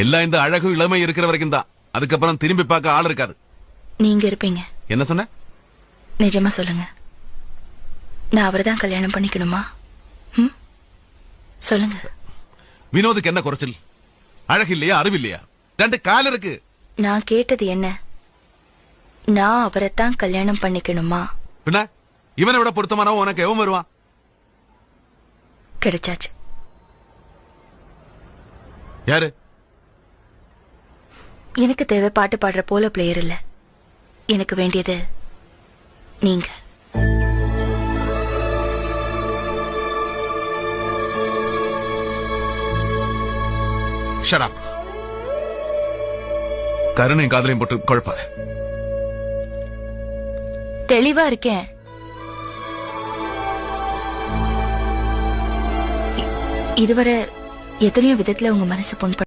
எல்லாம் இந்த அழகு இளமை இருக்கிற வரைக்கும் தான். அதுக்கப்புறம் திரும்பி பார்க்க ஆள் இருக்காது. நீங்க இருப்பீங்க. என்ன சொன்ன? நிஜமா சொல்லுங்க, நான் அவரைதான் கல்யாணம் பண்ணிக்கணுமா? சொல்லுங்க. வினோதுக்கு என்ன குறைச்சல்? அழகு இல்லையா, அறிவு இல்லையா? 2 கால் இருக்கு. நான் கேட்டது என்ன, நான் அவரைத்தான் கல்யாணம் பண்ணிக்கணுமா? பின்ன இவனை விட பொருத்தமானவன் உனக்கு எவன் வருவான்? கிடைச்சாச்சு. யாரு? எனக்கு தேவை பாட்டு பாடுற போல பிளேயர் இல்ல, எனக்கு வேண்டியது நீங்க. Shut up. கருணையும் காதலையும் போட்டு குழப்பாத. தெளிவா இருக்கேன். இதுவரை எத்தனையோ விதத்துல உங்க மனசு புண்படுத்த